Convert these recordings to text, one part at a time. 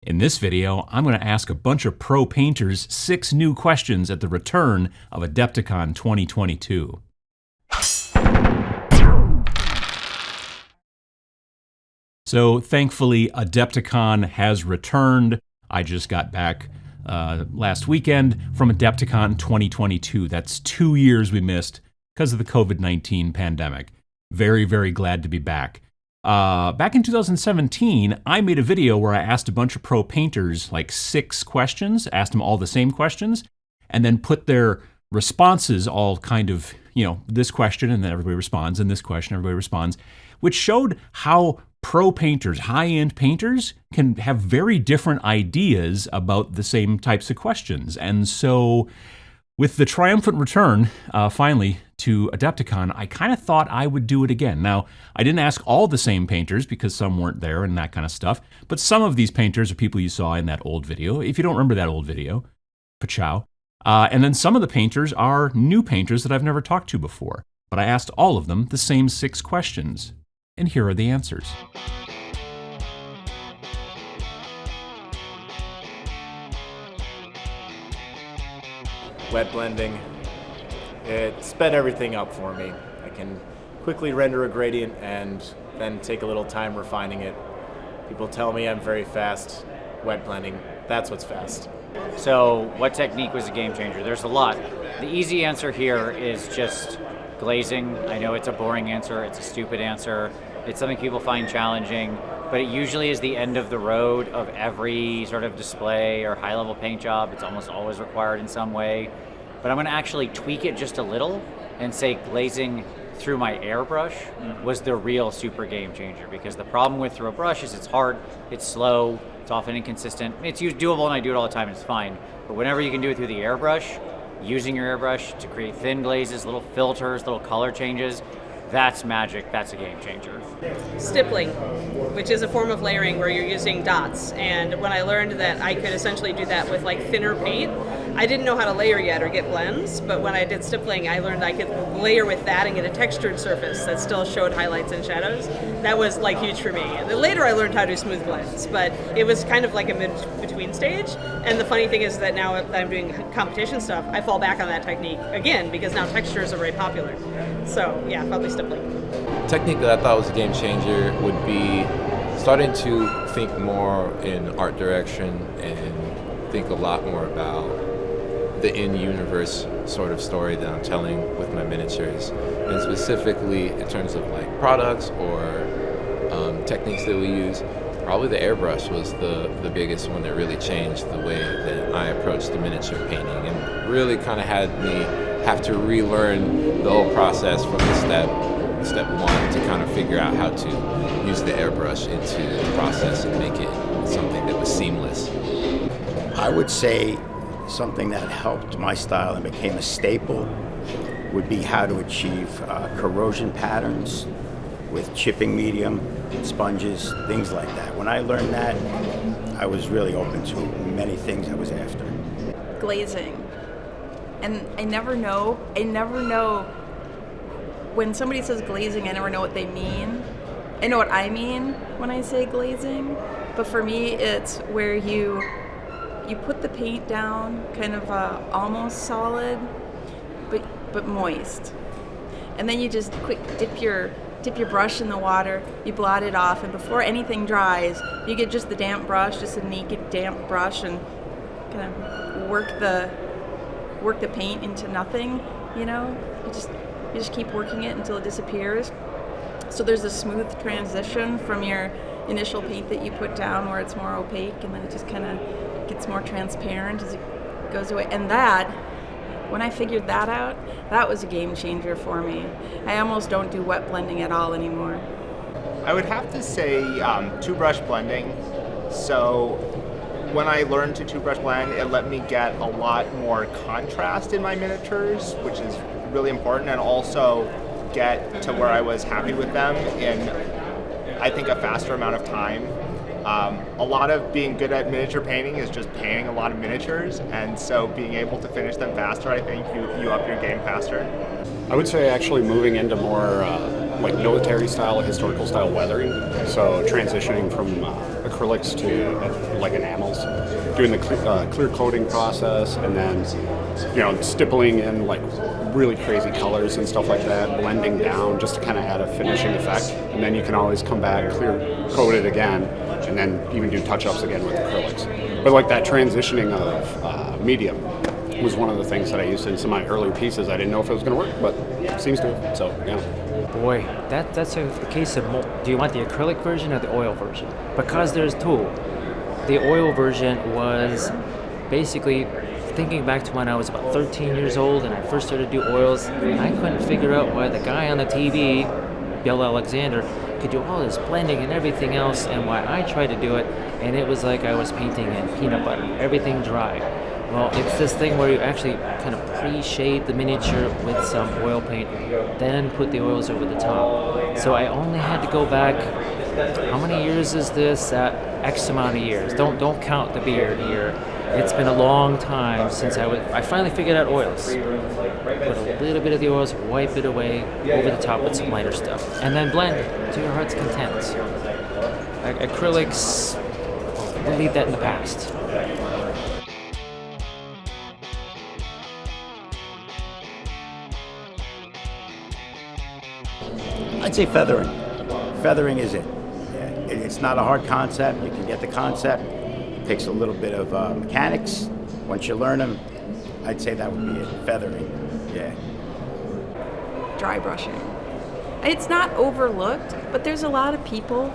In this video, I'm going to ask a bunch of pro painters 6 new questions at the return of AdeptiCon 2022. So thankfully, AdeptiCon has returned. I just got back last weekend from AdeptiCon 2022. That's 2 years we missed because of the COVID-19 pandemic. Very, very glad to be back. Back in 2017, I made a video where I asked a bunch of pro painters like 6 questions, asked them all the same questions, and then put their responses all kind of, this question, and then everybody responds, and this question, everybody responds, which showed how pro painters, high-end painters, can have very different ideas about the same types of questions. And so with the triumphant return, finally, to AdeptiCon, I kind of thought I would do it again. Now, I didn't ask all the same painters because some weren't there and that kind of stuff, but some of these painters are people you saw in that old video. If you don't remember that old video, pachow. And then some of the painters are new painters that I've never talked to before, but I asked all of them the same 6 questions. And here are the answers. Wet blending, it sped everything up for me. I can quickly render a gradient and then take a little time refining it. People tell me I'm very fast. Wet blending, that's what's fast. So what technique was a game changer? There's a lot. The easy answer here is just glazing. I know it's a boring answer, it's a stupid answer, it's something people find challenging, but it usually is the end of the road of every sort of display or high-level paint job. It's almost always required in some way. But I'm going to actually tweak it just a little and say glazing through my airbrush was the real super game changer, because the problem with through a brush is it's hard, it's slow, it's often inconsistent. It's doable and I do it all the time and it's fine. But whenever you can do it through the airbrush, using your airbrush to create thin glazes, little filters, little color changes, that's magic, that's a game changer. Stippling, which is a form of layering where you're using dots. And when I learned that I could essentially do that with like thinner paint, I didn't know how to layer yet or get blends, but when I did stippling, I learned I could layer with that and get a textured surface that still showed highlights and shadows. That was like huge for me. And then later I learned how to do smooth blends, but it was kind of like a mid-between stage. And the funny thing is that now that I'm doing competition stuff, I fall back on that technique again because now textures are very popular. So yeah, probably stippling. Technique that I thought was a game changer would be starting to think more in art direction and think a lot more about the in-universe sort of story that I'm telling with my miniatures, and specifically in terms of like products or techniques that we use. Probably the airbrush was the biggest one that really changed the way that I approached the miniature painting, and really kind of had me have to relearn the whole process from the step 1 to kind of figure out how to use the airbrush into the process and make it something that was seamless. I would say something that helped my style and became a staple would be how to achieve corrosion patterns with chipping medium, sponges, things like that. When I learned that, I was really open to many things I was after. Glazing. And I never know when somebody says glazing, I never know what they mean. I know what I mean when I say glazing, but for me it's where you put the paint down kind of almost solid, but moist. And then you just quick dip your brush in the water, you blot it off, and before anything dries, you get just the damp brush, just a naked damp brush, and kind of work the paint into nothing, You just keep working it until it disappears. So there's a smooth transition from your initial paint that you put down where it's more opaque, and then it just kind of gets more transparent as it goes away. And that, when I figured that out, that was a game changer for me. I almost don't do wet blending at all anymore. I would have to say two-brush blending. So when I learned to two-brush blend, it let me get a lot more contrast in my miniatures, which is really important, and also get to where I was happy with them in, I think, a faster amount of time. A lot of being good at miniature painting is just painting a lot of miniatures, and so being able to finish them faster, I think you up your game faster. I would say actually moving into more like military style, historical style weathering. So transitioning from acrylic acrylics to like enamels, doing the clear coating process, and then stippling in like really crazy colors and stuff like that, blending down just to kind of add a finishing effect. And then you can always come back, clear coat it again, and then even do touch-ups again with acrylics. But like that transitioning of medium was one of the things that I used in some of my early pieces. I didn't know if it was going to work, but it seems to. So yeah. Boy, that's a case of do you want the acrylic version or the oil version? Because there's two. The oil version was basically thinking back to when I was about 13 years old and I first started to do oils, and I couldn't figure out why the guy on the TV, Bill Alexander, could do all this blending and everything else, and why I tried to do it, and it was like I was painting in peanut butter, everything dry. Well, it's this thing where you actually kind of pre-shade the miniature with some oil paint, then put the oils over the top. So I only had to go back, how many years is this? X amount of years. Don't count the beard here. It's been a long time since I finally figured out oils. Put a little bit of the oils, wipe it away, over the top with some lighter stuff, and then blend to your heart's content. Acrylics, we'll leave that in the past. I'd say feathering. Feathering is it. Yeah. It's not a hard concept. You can get the concept. It takes a little bit of mechanics. Once you learn them, I'd say that would be it. Feathering. Yeah. Dry brushing. It's not overlooked, but there's a lot of people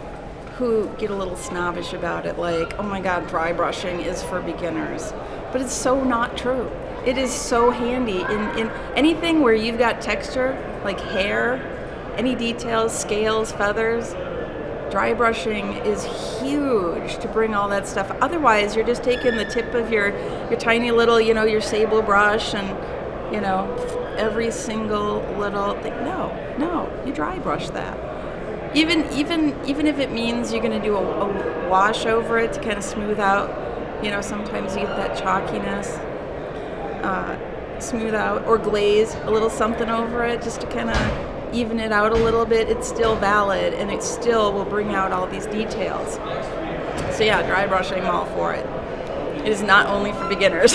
who get a little snobbish about it, like, oh my God, dry brushing is for beginners. But it's so not true. It is so handy in anything where you've got texture, like hair, any details, scales, feathers. Dry brushing is huge to bring all that stuff. Otherwise, you're just taking the tip of your tiny little, your sable brush and, every single little thing. No, you dry brush that. Even if it means you're going to do a wash over it to kind of smooth out, sometimes you get that chalkiness, smooth out, or glaze a little something over it just to kind of even it out a little bit. It's still valid, and it still will bring out all these details. So yeah, dry brushing, I'm all for it. It is not only for beginners.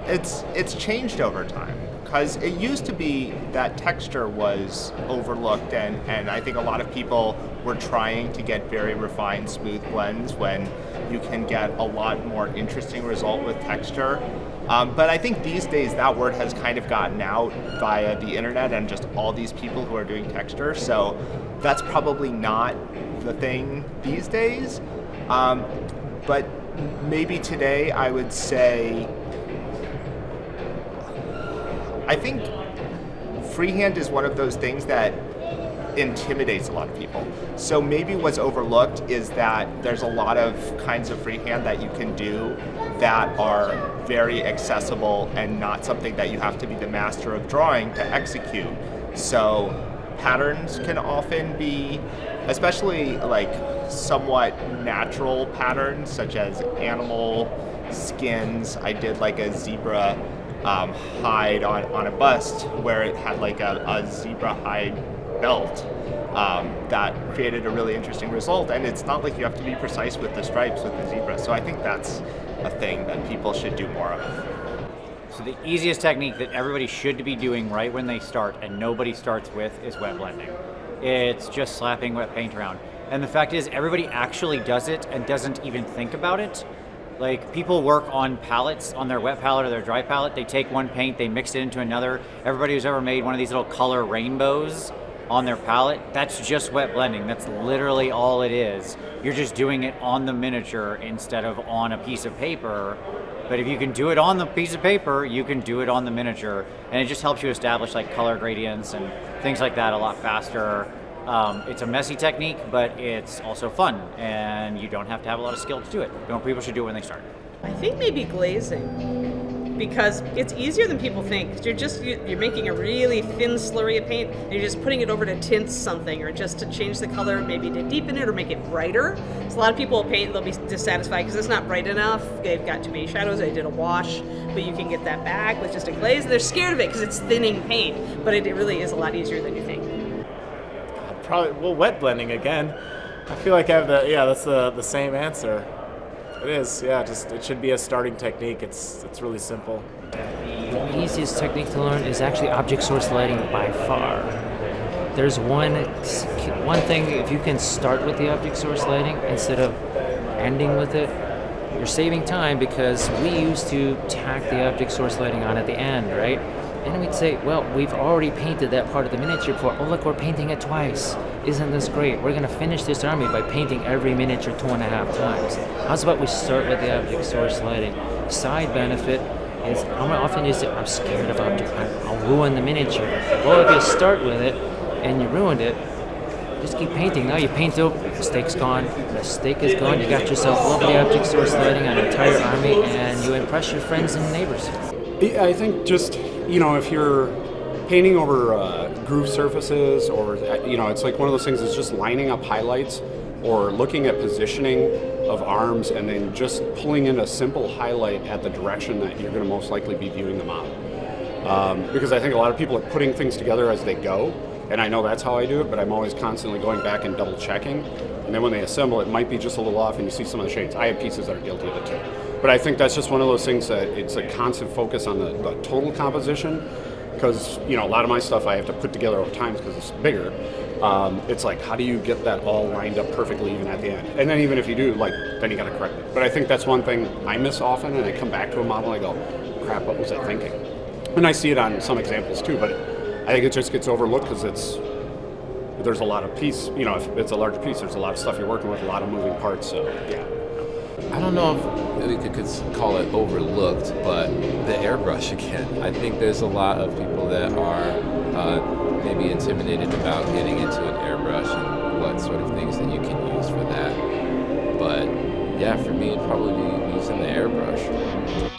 It's changed over time, because it used to be that texture was overlooked, and I think a lot of people were trying to get very refined, smooth blends when you can get a lot more interesting result with texture. But I think these days that word has kind of gotten out via the internet and just all these people who are doing texture. So that's probably not the thing these days. But maybe today I would say, I think freehand is one of those things that intimidates a lot of people. So maybe what's overlooked is that there's a lot of kinds of freehand that you can do that are very accessible and not something that you have to be the master of drawing to execute. So patterns can often be, especially like somewhat natural patterns such as animal skins. I did like a zebra hide on a bust where it had like a zebra hide belt that created a really interesting result, and it's not like you have to be precise with the stripes with the zebra. So I think that's a thing that people should do more of. So the easiest technique that everybody should be doing right when they start, and nobody starts with, is wet blending. It's just slapping wet paint around. And the fact is, everybody actually does it and doesn't even think about it. Like, people work on palettes, on their wet palette or their dry palette. They take one paint, they mix it into another. Everybody who's ever made one of these little color rainbows on their palette, that's just wet blending. That's literally all it is. You're just doing it on the miniature instead of on a piece of paper. But if you can do it on the piece of paper, you can do it on the miniature. And it just helps you establish like color gradients and things like that a lot faster. It's a messy technique, but it's also fun, and you don't have to have a lot of skill to do it. People should do it when they start. I think maybe glazing, because it's easier than people think. You're making a really thin slurry of paint, and you're just putting it over to tint something, or just to change the color, maybe to deepen it or make it brighter. So a lot of people will paint, they'll be dissatisfied because it's not bright enough. They've got too many shadows. They did a wash, but you can get that back with just a glaze. They're scared of it because it's thinning paint, but it really is a lot easier than you think. Probably, well, wet blending again. I feel like I have that's the same answer. It is, just it should be a starting technique. It's really simple. The easiest technique to learn is actually object source lighting by far. There's one thing, if you can start with the object source lighting instead of ending with it, you're saving time, because we used to tack the object source lighting on at the end, right? And we'd say, well, we've already painted that part of the miniature before. Oh, look, we're painting it twice. Isn't this great? We're going to finish this army by painting every miniature 2.5 times. How's about we start with the object source lighting? Side benefit is, how often is it, I'm scared of object, I'll ruin the miniature. Well, if you start with it and you ruined it, just keep painting. Now you paint over, mistake's gone, mistake is gone, you got yourself lovely object source lighting on an entire army, and you impress your friends and neighbors. I think just, if you're painting over groove surfaces, or, it's like one of those things is just lining up highlights or looking at positioning of arms and then just pulling in a simple highlight at the direction that you're going to most likely be viewing the model. Because I think a lot of people are putting things together as they go, and I know that's how I do it, but I'm always constantly going back and double checking. And then when they assemble, it might be just a little off and you see some of the shades. I have pieces that are guilty of it too. But I think that's just one of those things that it's a constant focus on the total composition, because a lot of my stuff I have to put together over time because it's bigger. It's like, how do you get that all lined up perfectly even at the end? And then even if you do, then you got to correct it. But I think that's one thing I miss often, and I come back to a model and I go, crap, what was I thinking? And I see it on some examples too, but I think it just gets overlooked because there's a lot of piece, if it's a large piece, there's a lot of stuff you're working with, a lot of moving parts, so yeah. I don't know if we could call it overlooked, but the airbrush again. I think there's a lot of people that are maybe intimidated about getting into an airbrush and what sort of things that you can use for that. But yeah, for me, it'd probably be using the airbrush.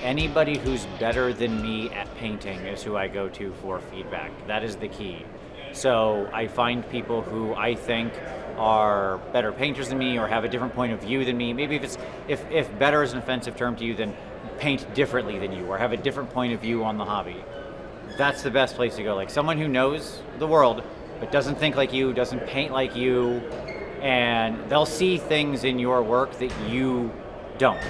Anybody who's better than me at painting is who I go to for feedback. That is the key. So I find people who I think are better painters than me or have a different point of view than me. Maybe if better is an offensive term to you, then paint differently than you or have a different point of view on the hobby. That's the best place to go. Like someone who knows the world but doesn't think like you, doesn't paint like you, and they'll see things in your work that you don't.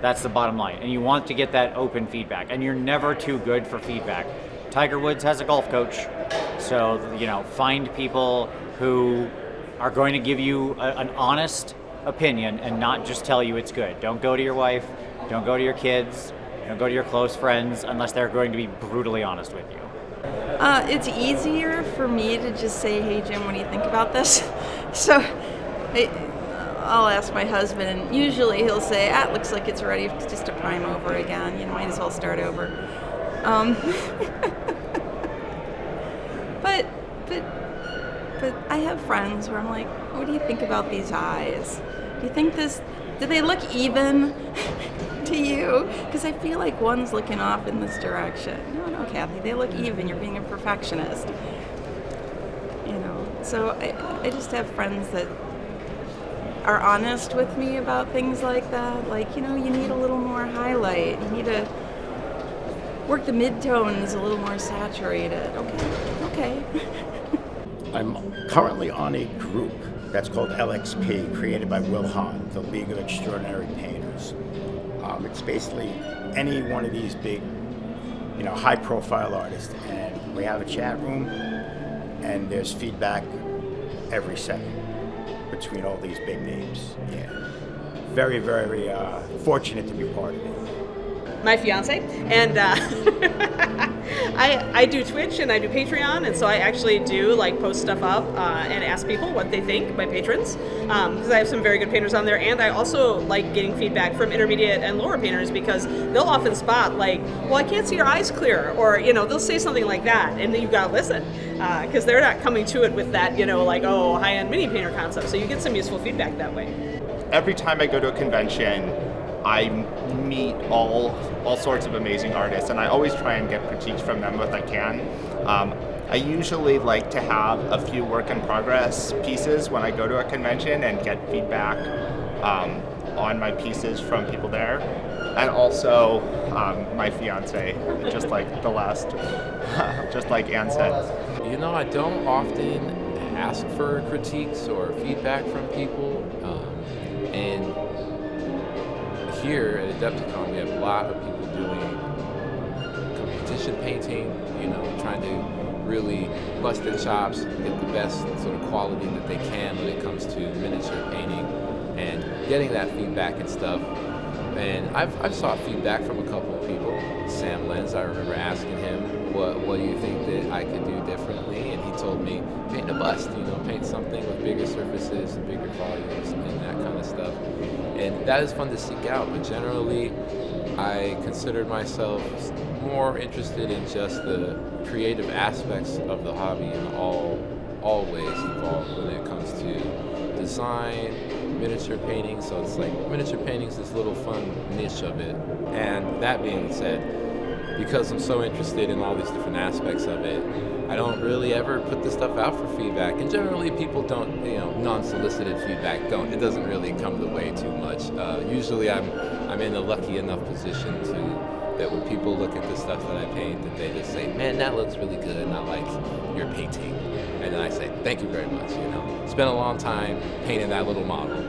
That's the bottom line. And you want to get that open feedback. And you're never too good for feedback. Tiger Woods has a golf coach. So, find people who are going to give you an honest opinion and not just tell you it's good. Don't go to your wife. Don't go to your kids. Don't go to your close friends unless they're going to be brutally honest with you. It's easier for me to just say, hey, Jim, what do you think about this? So I'll ask my husband, and usually he'll say, it looks like it's ready just to prime over again. You might as well start over. But I have friends where I'm like, what do you think about these eyes? Do you think do they look even to you? Because I feel like one's looking off in this direction. No, Kathy, they look even. You're being a perfectionist. So I just have friends that are honest with me about things like that. Like, you need a little more highlight. You need to work the midtones a little more saturated. Okay. I'm currently on a group that's called LXP, created by Will Hahn, the League of Extraordinary Painters. It's basically any one of these big, high-profile artists, and we have a chat room, and there's feedback every second between all these big names. Yeah. Very, very fortunate to be part of it. My fiance, and I do Twitch and I do Patreon, and so I actually do post stuff up and ask people what they think, my patrons, because I have some very good painters on there, and I also like getting feedback from intermediate and lower painters, because they'll often spot well, I can't see your eyes clear, or they'll say something like that, and then you've got to listen, because they're not coming to it with that high-end mini painter concept, so you get some useful feedback that way. Every time I go to a convention, I meet all sorts of amazing artists, and I always try and get critiques from them if I can. I usually like to have a few work-in-progress pieces when I go to a convention and get feedback on my pieces from people there. And also my fiance, just like just like Ann said. You know, I don't often ask for critiques or feedback from people. And here at AdeptiCon, we have a lot of people doing competition painting, you know, trying to really bust their chops, get the best sort of quality that they can when it comes to miniature painting, and getting that feedback and stuff. And I've sought feedback from a couple of people. Sam Lenz, I remember asking him, what do you think that I could do differently? And he told me, paint a bust, you know, paint something with bigger surfaces and bigger volumes and that kind of stuff. And that is fun to seek out, but generally I considered myself more interested in just the creative aspects of the hobby and all ways involved when it comes to design, miniature painting. So it's like miniature painting is this little fun niche of it. And that being said, because I'm so interested in all these different aspects of it, I don't really ever put this stuff out for feedback. And generally people don't, you know, non-solicited feedback it doesn't really come the way too much. Usually I'm in a lucky enough position that when people look at the stuff that I paint, that they just say, man, that looks really good, and I like your painting. And then I say, thank you very much, you know. Spent a long time painting that little model, you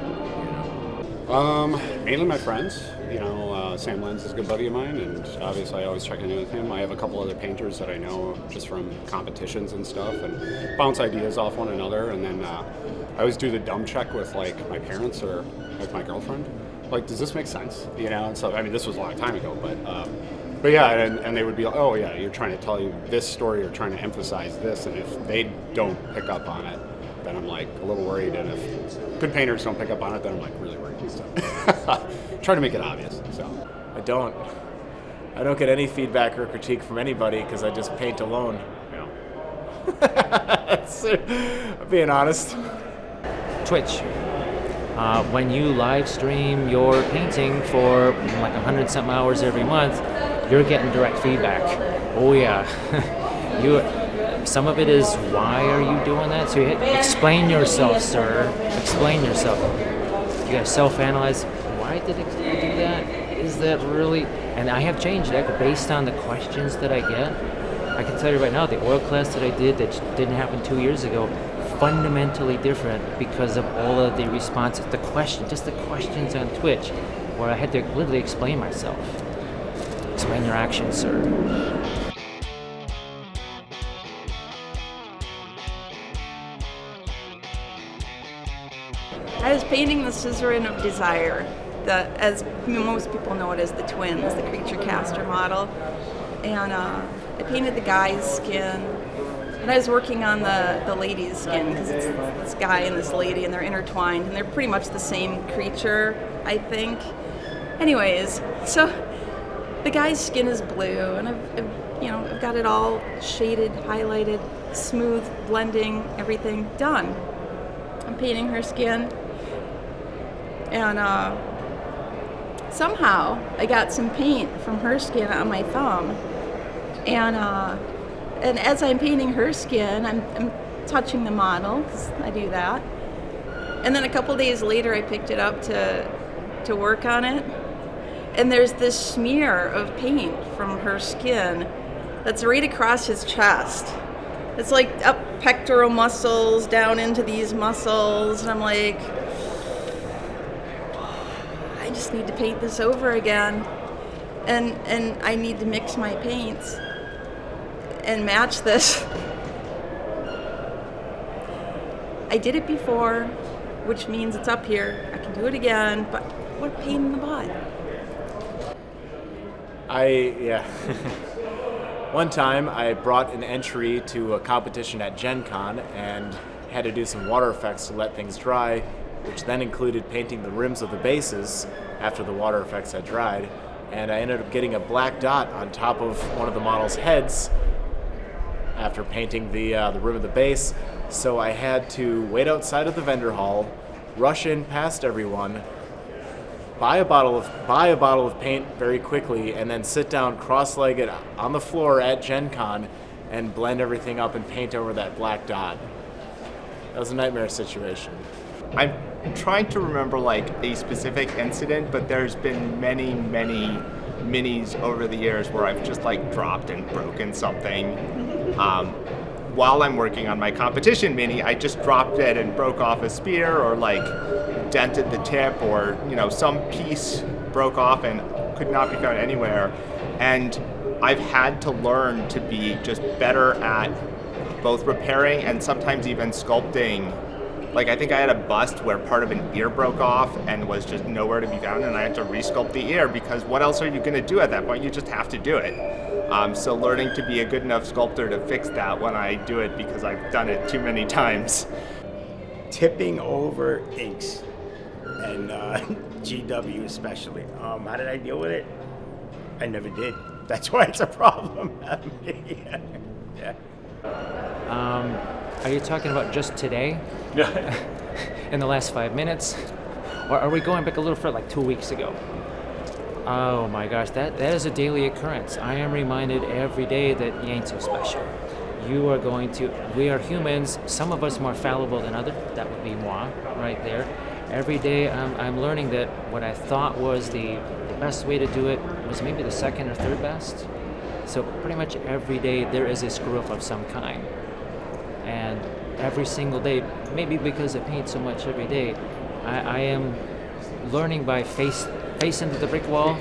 know. Mainly my friends. You know, Sam Lenz is a good buddy of mine, and obviously I always check in with him. I have a couple other painters that I know just from competitions and stuff, and bounce ideas off one another. And then I always do the dumb check with like my parents or with my girlfriend. Like, does this make sense? You know, and so I mean, this was a long time ago, but yeah, and they would be like, oh yeah, you're trying to tell you this story or trying to emphasize this, and if they don't pick up on it, then I'm like a little worried, and if good painters don't pick up on it, then I'm like really worried. So try to make it obvious. So I don't get any feedback or critique from anybody because I just paint alone. I'm being honest. Twitch. When you live stream your painting for like 100-something hours every month, you're getting direct feedback. Oh yeah. Some of it is, why are you doing that? So explain yourself, sir. Explain yourself. You gotta self-analyze. Why did I do that? Is that really? And I have changed that based on the questions that I get. I can tell you right now, the oil class that I did that didn't happen 2 years ago, fundamentally different because of all of the responses, the questions on Twitch, where I had to literally explain myself. Explain your actions, sir. I was painting the Suzerain of Desire, as most people know it as the Twins, the creature caster model. And I painted the guy's skin, and I was working on the lady's skin because it's this guy and this lady, and they're intertwined, and they're pretty much the same creature, I think. Anyways, so the guy's skin is blue, and I've got it all shaded, highlighted, smooth, blending, everything done. I'm painting her skin, and somehow I got some paint from her skin on my thumb, and as I'm painting her skin, I'm touching the model, because I do that. And then a couple days later, I picked it up to work on it, and there's this smear of paint from her skin that's right across his chest. It's like up pectoral muscles, down into these muscles, and I'm like, I just need to paint this over again, and I need to mix my paints and match this. I did it before, which means it's up here. I can do it again, but what a pain in the butt. One time I brought an entry to a competition at Gen Con and had to do some water effects to let things dry, which then included painting the rims of the bases after the water effects had dried. And I ended up getting a black dot on top of one of the model's heads after painting the rim of the base. So I had to wait outside of the vendor hall, rush in past everyone, buy a bottle of paint very quickly, and then sit down cross-legged on the floor at Gen Con and blend everything up and paint over that black dot. That was a nightmare situation. I'm trying to remember like a specific incident, but there's been many minis over the years where I've just like dropped and broken something. While I'm working on my competition mini, I just dropped it and broke off a spear, or like dented the tip, or some piece broke off and could not be found anywhere. And I've had to learn to be just better at both repairing and sometimes even sculpting. Like, I think I had a bust where part of an ear broke off and was just nowhere to be found, and I had to resculpt the ear, because what else are you going to do at that point? You just have to do it. So learning to be a good enough sculptor to fix that when I do it, because I've done it too many times. Tipping over inks, and GW especially. How did I deal with it? I never did. That's why it's a problem. Yeah. Are you talking about just today? In the last 5 minutes? Or are we going back a little further, like 2 weeks ago? Oh my gosh, that is a daily occurrence. I am reminded every day that you ain't so special. We are humans, some of us more fallible than others. That would be moi, right there. Every day I'm learning that what I thought was the best way to do it was maybe the second or third best. So pretty much every day there is a screw up of some kind. And every single day, maybe because I paint so much every day, I am learning by face into the brick wall.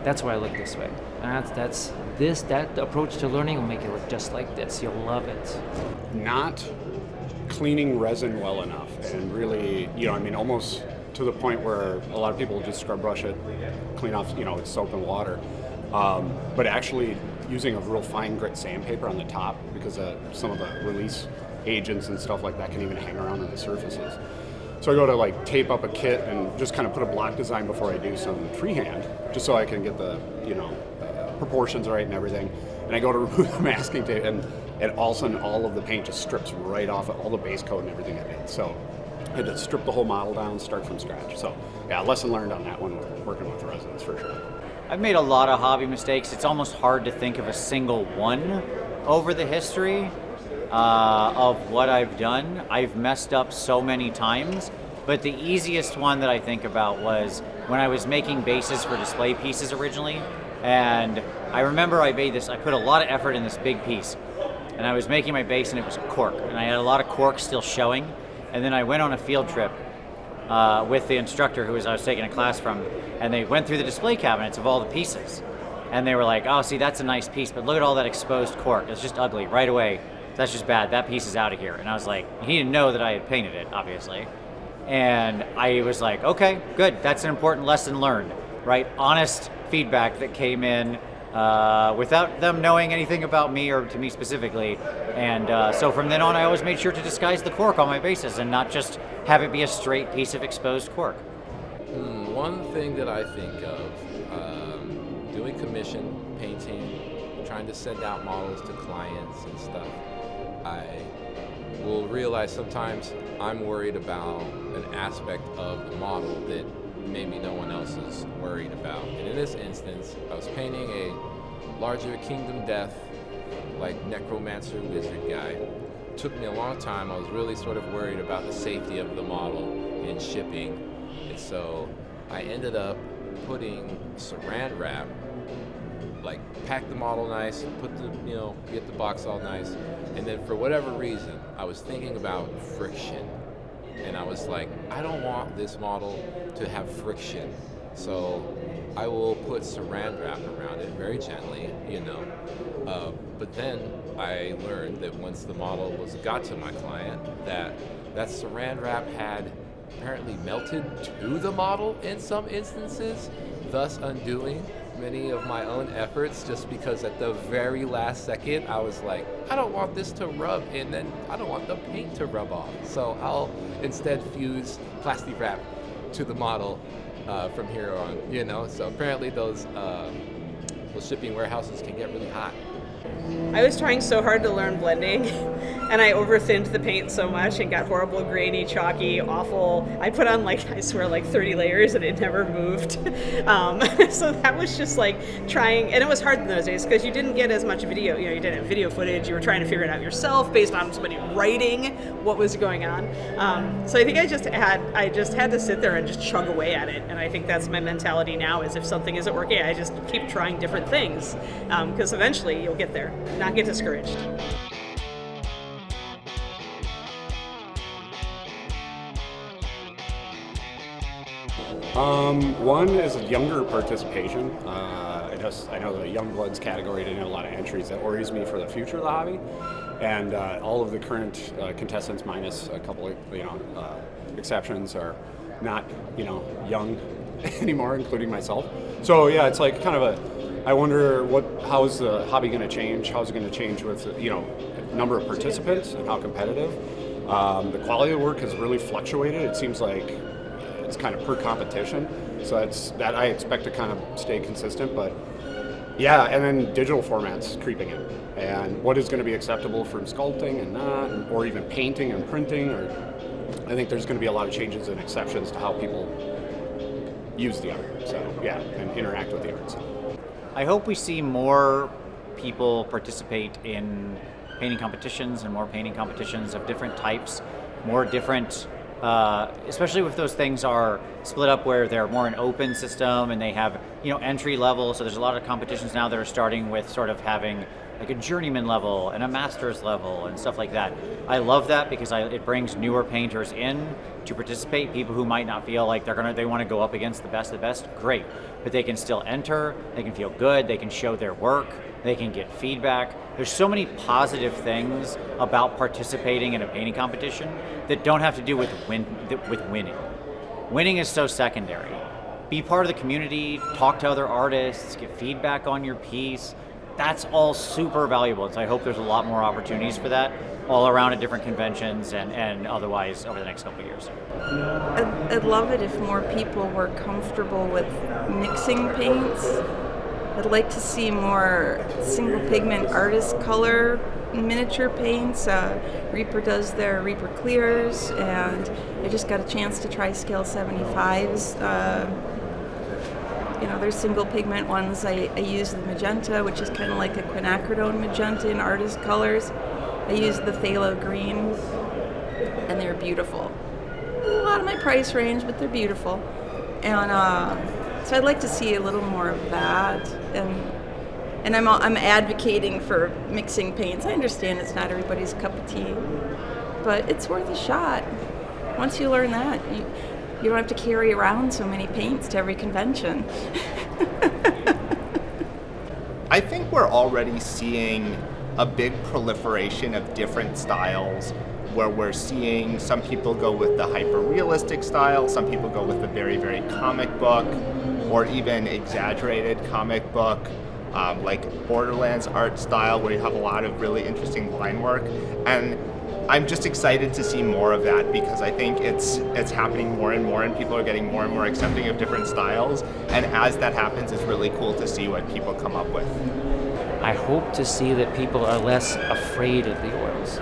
That's why I look this way. That approach to learning will make it look just like this. You'll love it. Not cleaning resin well enough, and really, almost to the point where a lot of people just scrub brush it, clean off, with soap and water. But actually using a real fine grit sandpaper on the top, because some of the release agents and stuff like that can even hang around on the surfaces. So I go to like tape up a kit and just kind of put a block design before I do some freehand, just so I can get the proportions right and everything. And I go to remove the masking tape, and all of a sudden all of the paint just strips right off of all the base coat and everything I did. So I had to strip the whole model down, start from scratch. So yeah, lesson learned on that one, working with resins for sure. I've made a lot of hobby mistakes. It's almost hard to think of a single one over the history of what I've done. I've messed up so many times, but the easiest one that I think about was when I was making bases for display pieces originally. And I remember I put a lot of effort in this big piece, and I was making my base and it was cork, and I had a lot of cork still showing. And then I went on a field trip with the instructor I was taking a class from, and they went through the display cabinets of all the pieces, and they were like, oh, see, that's a nice piece, but look at all that exposed cork. It's just ugly right away. That's just bad. That piece is out of here. And I was like, he didn't know that I had painted it, obviously. And I was like, okay, good. That's an important lesson learned, right? Honest feedback that came in without them knowing anything about me or to me specifically. And so from then on, I always made sure to disguise the cork on my bases and not just have it be a straight piece of exposed cork. One thing that I think of, doing commission painting, trying to send out models to clients and stuff, I will realize sometimes I'm worried about an aspect of the model that maybe no one else is worried about. And in this instance, I was painting a larger Kingdom Death, like necromancer wizard guy. It took me a long time. I was really sort of worried about the safety of the model in shipping. And so I ended up putting saran wrap, like pack the model nice, put the, get the box all nice. And then for whatever reason, I was thinking about friction. And I was like, I don't want this model to have friction. So I will put saran wrap around it very gently, But then I learned that once the model got to my client, that saran wrap had apparently melted to the model in some instances, thus undoing many of my own efforts, just because at the very last second I was like, I don't want this to rub, and then I don't want the paint to rub off. So I'll instead fuse plastic wrap to the model from here on, So apparently those shipping warehouses can get really hot. I was trying so hard to learn blending, and I overthinned the paint so much and got horrible, grainy, chalky, awful. I put on I swear 30 layers and it never moved. So that was just trying, and it was hard in those days because you didn't get as much video. You didn't have video footage. You were trying to figure it out yourself based on somebody writing what was going on. So I think I just had to sit there and just chug away at it. And I think that's my mentality now, is if something isn't working, I just keep trying different things, because eventually you'll get there, not get discouraged. One is younger participation. I know the Young Bloods category didn't have a lot of entries. That worries me for the future of the hobby. And all of the current contestants, minus a couple of exceptions, are not young anymore, including myself. So yeah, it's I wonder how's the hobby going to change? How's it going to change with number of participants and how competitive? The quality of the work has really fluctuated. It seems like it's kind of per competition, so that I expect to kind of stay consistent. But yeah, and then digital formats creeping in, and what is going to be acceptable from sculpting and not, or even painting and printing. Or I think there's going to be a lot of changes and exceptions to how people use the art. So yeah, and interact with the art. So I hope we see more people participate in painting competitions and more painting competitions of different types, more different. Especially if those things are split up where they're more an open system and they have entry level. So there's a lot of competitions now that are starting with sort of having a journeyman level and a master's level and stuff like that. I love that because it brings newer painters in to participate. People who might not feel like they want to go up against the best, great. But they can still enter, they can feel good, they can show their work, they can get feedback. There's so many positive things about participating in a painting competition that don't have to do with winning. Winning is so secondary. Be part of the community, talk to other artists, get feedback on your piece. That's all super valuable. So I hope there's a lot more opportunities for that all around at different conventions and otherwise over the next couple of years. I'd love it if more people were comfortable with mixing paints. I'd like to see more single pigment artist color miniature paints. Reaper does their Reaper Clears, and I just got a chance to try Scale 75s. There's single pigment ones. I use the magenta, which is kind of like a quinacridone magenta in artist colors. I use the phthalo green, and they're beautiful. A lot of my price range, but they're beautiful. And so I'd like to see a little more of that. And I'm advocating for mixing paints. I understand it's not everybody's cup of tea, but it's worth a shot. Once you learn that, you don't have to carry around so many paints to every convention. I think we're already seeing a big proliferation of different styles, where we're seeing some people go with the hyper-realistic style, some people go with the very, very comic book, or even exaggerated comic book, like Borderlands art style, where you have a lot of really interesting line work. And I'm just excited to see more of that, because I think it's happening more and more, and people are getting more and more accepting of different styles. And as that happens, it's really cool to see what people come up with. I hope to see that people are less afraid of the oils.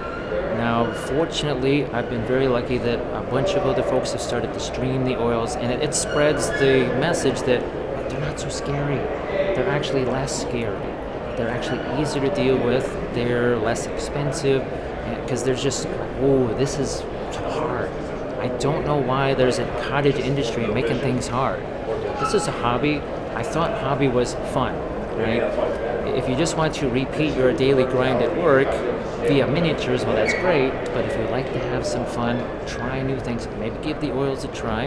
Now, fortunately, I've been very lucky that a bunch of other folks have started to stream the oils, and it spreads the message that they're not so scary. They're actually less scary. They're actually easier to deal with. They're less expensive, because there's just, this is hard. I don't know why there's a cottage industry making things hard. This is a hobby. I thought hobby was fun, right? If you just want to repeat your daily grind at work via miniatures, well, that's great. But if you like to have some fun, try new things, maybe give the oils a try.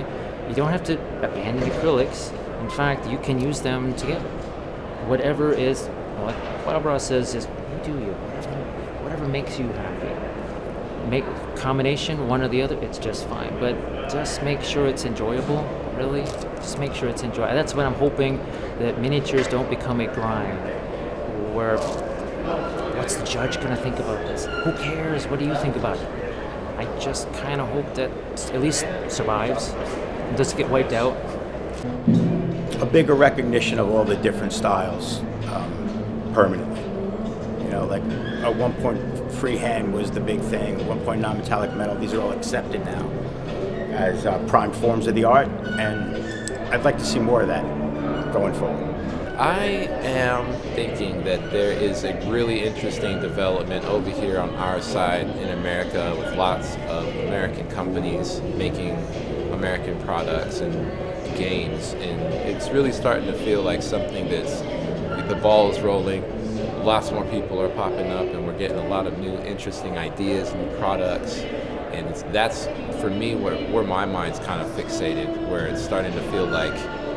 You don't have to abandon acrylics. In fact, you can use them together. Whatever is, what Barbara says is, you do you. Whatever makes you happy. Make combination, one or the other, it's just fine. But just make sure it's enjoyable, really. Just make sure it's enjoyable. That's what I'm hoping, that miniatures don't become a grind, where what's the judge going to think about this? Who cares? What do you think about it? I just kind of hope that at least survives and doesn't get wiped out. A bigger recognition of all the different styles permanently. Like at one point freehand was the big thing. At one point, non-metallic metal, these are all accepted now as prime forms of the art, and I'd like to see more of that going forward. I am thinking that there is a really interesting development over here on our side in America with lots of American companies making American products and games, and it's really starting to feel like something that's, the ball is rolling, lots more people are popping up, and we're getting a lot of new interesting ideas, new products, and that's for me where my mind's kind of fixated, where it's starting to feel like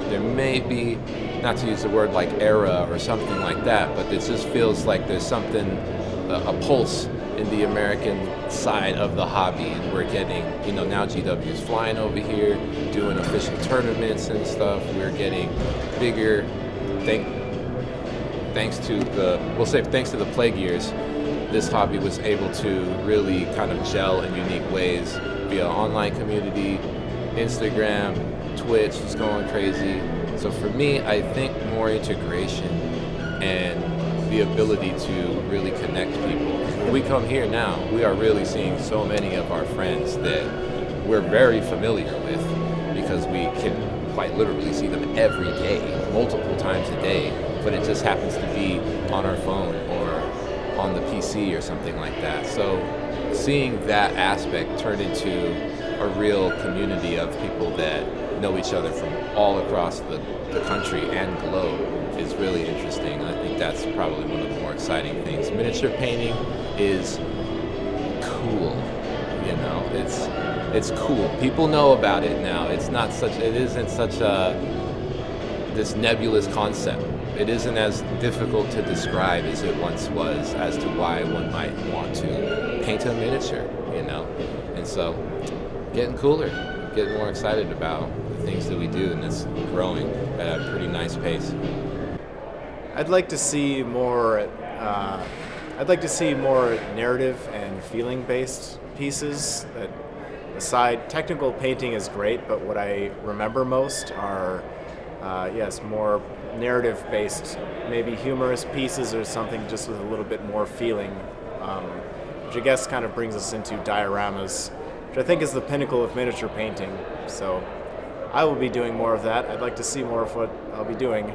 there may be, not to use the word like era or something like that, but it just feels like there's something, a pulse in the American side of the hobby, and we're getting, now GW is flying over here, doing official tournaments and stuff. We're getting bigger, thanks to the plague years. This hobby was able to really kind of gel in unique ways via online community, Instagram, Twitch is going crazy. So for me, I think more integration and the ability to really connect people. When we come here now, we are really seeing so many of our friends that we're very familiar with because we can quite literally see them every day, multiple times a day, but it just happens to be on our phone or on the PC or something like that. So seeing that aspect turn into a real community of people that know each other from all across the country and globe is really interesting. I think that's probably one of the more exciting things. Miniature painting is cool, it's cool. People know about it now. It isn't such this nebulous concept. It isn't as difficult to describe as it once was as to why one might want to paint a miniature, And so, getting cooler, getting more excited about the things that we do, and it's growing at a pretty nice pace. I'd like to see more. I'd like to see more narrative and feeling-based pieces. That aside, technical painting is great, but what I remember most are, more narrative-based, maybe humorous pieces or something, just with a little bit more feeling, which I guess kind of brings us into dioramas, which I think is the pinnacle of miniature painting. So I will be doing more of that. I'd like to see more of what I'll be doing.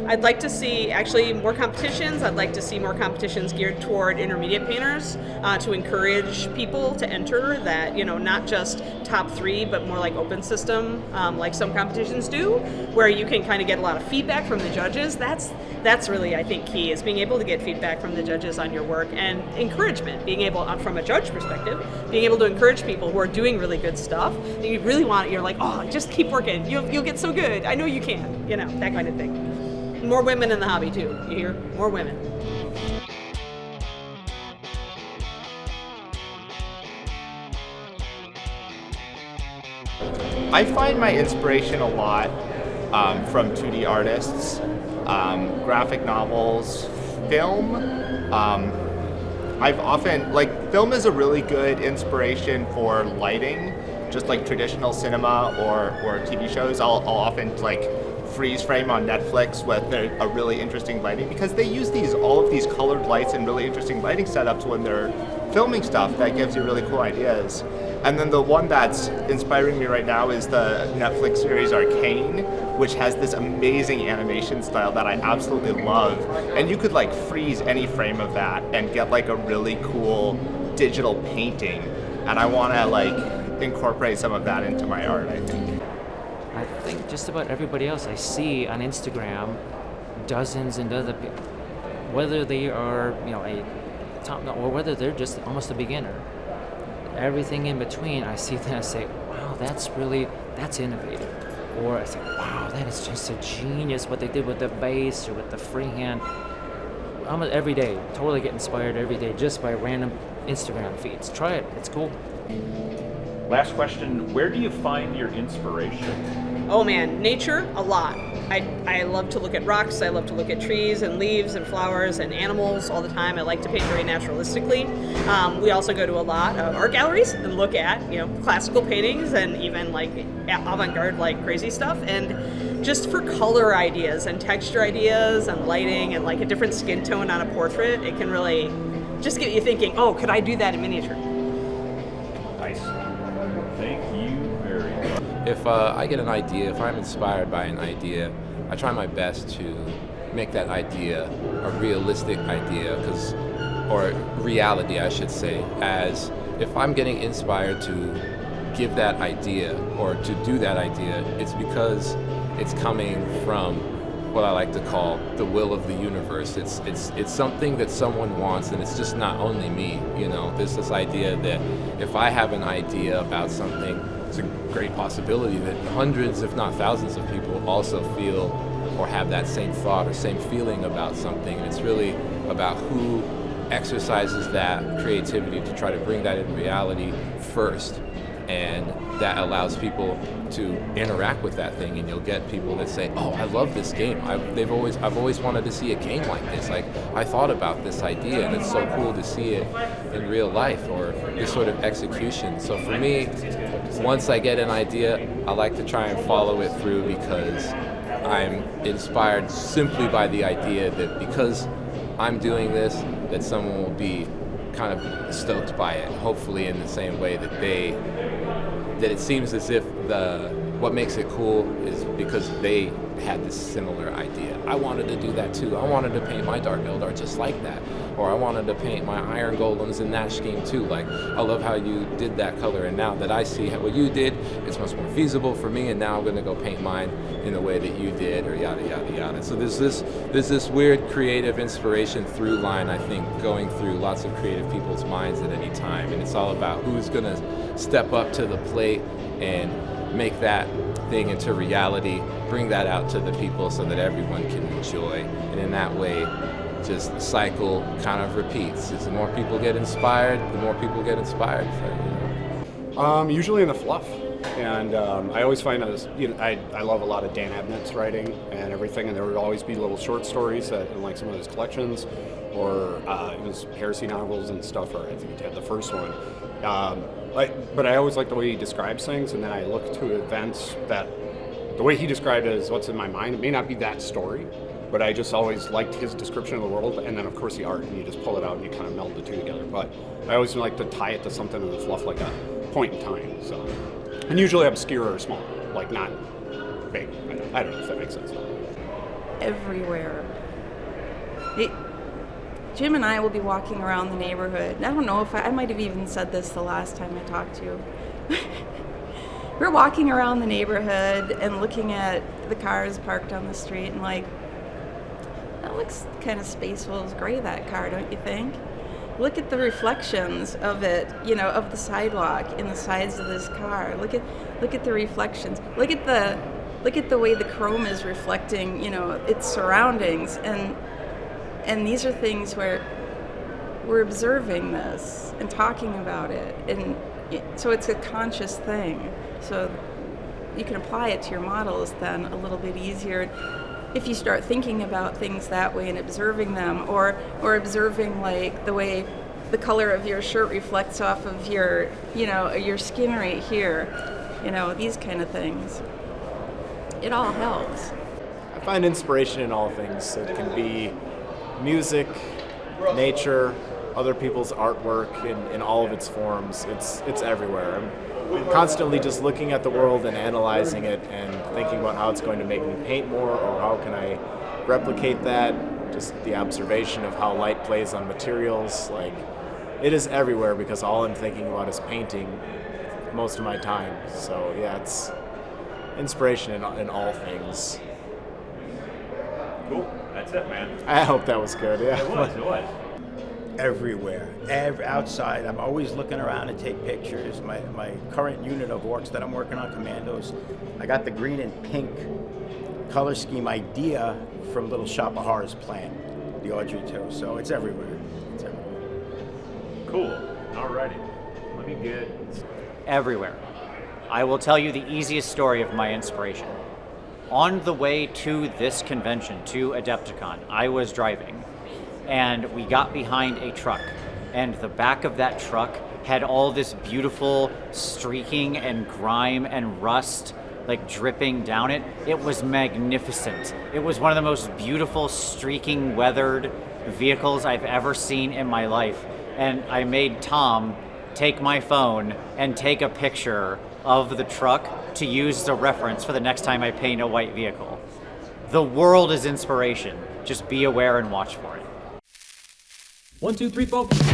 I'd like to see actually more competitions. I'd like to see more competitions geared toward intermediate painters to encourage people to enter that, not just top 3, but more like open system, like some competitions do, where you can kind of get a lot of feedback from the judges. That's really, I think, key, is being able to get feedback from the judges on your work, and encouragement, being able, from a judge perspective, being able to encourage people who are doing really good stuff. And you really want it, you're like, oh, just keep working. You'll get so good. I know you can. That kind of thing. More women in the hobby too. You hear? More women. I find my inspiration a lot from 2D artists, graphic novels, film. I've often, film is a really good inspiration for lighting, just like traditional cinema or TV shows. I'll often freeze frame on Netflix with a really interesting lighting, because they use all of these colored lights and really interesting lighting setups when they're filming stuff that gives you really cool ideas. And then the one that's inspiring me right now is the Netflix series Arcane, which has this amazing animation style that I absolutely love. And you could freeze any frame of that and get a really cool digital painting. And I want to incorporate some of that into my art, I think. I think just about everybody else I see on Instagram, dozens and dozens of people, whether they are, a top, or whether they're just almost a beginner. Everything in between, I see that, I say, wow, that's innovative. Or I say, wow, that is just a genius, what they did with the base or with the freehand. Almost every day, totally get inspired every day just by random Instagram feeds. Try it, it's cool. Last question, where do you find your inspiration? Oh man, nature, a lot. I love to look at rocks, I love to look at trees and leaves and flowers and animals all the time. I like to paint very naturalistically. We also go to a lot of art galleries and look at, classical paintings and even avant-garde crazy stuff. And just for color ideas and texture ideas and lighting and like a different skin tone on a portrait, it can really just get you thinking, oh, could I do that in miniature? Nice. Thank you very much. If I get an idea, if I'm inspired by an idea, I try my best to make that idea a realistic idea, or reality, I should say, as if I'm getting inspired to give that idea or to do that idea, it's because it's coming from what I like to call the will of the universe. It's something that someone wants, and it's just not only me, you know. There's this idea that if I have an idea about something, it's a great possibility that hundreds, if not thousands of people also feel or have that same thought or same feeling about something. And it's really about who exercises that creativity to try to bring that in reality first. And that allows people to interact with that thing, and you'll get people that say, "Oh, I love this game. I've always wanted to see a game like this. Like, I thought about this idea, and it's so cool to see it in real life, or this sort of execution." So for me, once I get an idea, I like to try and follow it through, because I'm inspired simply by the idea that because I'm doing this, that someone will be kind of stoked by it, hopefully in the same way that it seems as if what makes it cool is because they had this similar idea. I wanted to do that too. I wanted to paint my Dark Eldar just like that. Or I wanted to paint my Iron Golems in that scheme too. Like, I love how you did that color, and now that I see what you did, it's much more feasible for me, and now I'm gonna go paint mine in the way that you did, or yada, yada, yada. So there's this weird creative inspiration through line, I think, going through lots of creative people's minds at any time. And it's all about who's gonna step up to the plate and make that thing into reality, bring that out to the people so that everyone can enjoy. And in that way, just the cycle kind of repeats. As the more people get inspired, the more people get inspired. Usually in the fluff. And I always find I love a lot of Dan Abnett's writing and everything, and there would always be little short stories that in like some of his collections, or it was heresy novels and stuff, or I think he had the first one. But I always like the way he describes things, and then I look to events that the way he described it is what's in my mind. It may not be that story, but I just always liked his description of the world, and then of course the art, and you just pull it out and you kind of meld the two together. But I always like to tie it to something in the fluff, like a point in time. So, and usually obscure or small, like not big. I don't know if that makes sense. Everywhere. Jim and I will be walking around the neighborhood. And I don't know if I might have even said this the last time I talked to you. We're walking around the neighborhood and looking at the cars parked on the street, and like, that looks kind of Space Wolves gray, that car, don't you think? Look at the reflections of it, you know, of the sidewalk in the sides of this car. Look at the reflections. Look at the way the chrome is reflecting, you know, its surroundings. And these are things where we're observing this and talking about it. And so it's a conscious thing. So you can apply it to your models then a little bit easier if you start thinking about things that way and observing them, or observing like the way the color of your shirt reflects off of your, you know, your skin right here, you know, these kind of things. It all helps. I find inspiration in all things. It can be music, nature, other people's artwork in all of its forms. It's everywhere. I'm constantly just looking at the world and analyzing it and thinking about how it's going to make me paint more, or how can I replicate that. Just the observation of how light plays on materials. Like, it is everywhere, because all I'm thinking about is painting most of my time. So yeah, it's inspiration in all things. Cool. That's it, man. I hope that was good. Yeah. It was. Everywhere, outside. I'm always looking around to take pictures. My current unit of orcs that I'm working on, commandos, I got the green and pink color scheme idea from Little Shop of Horrors plan, the Audrey too. So it's everywhere. It's everywhere. Cool. Alrighty. Let me get... Everywhere. I will tell you the easiest story of my inspiration. On the way to this convention, to Adepticon, I was driving, and we got behind a truck, and the back of that truck had all this beautiful streaking and grime and rust like dripping down it. It was magnificent. It was one of the most beautiful, streaking, weathered vehicles I've ever seen in my life. And I made Tom take my phone and take a picture of the truck to use as a reference for the next time I paint a white vehicle. The world is inspiration. Just be aware and watch for it. 1, 2, 3, folks.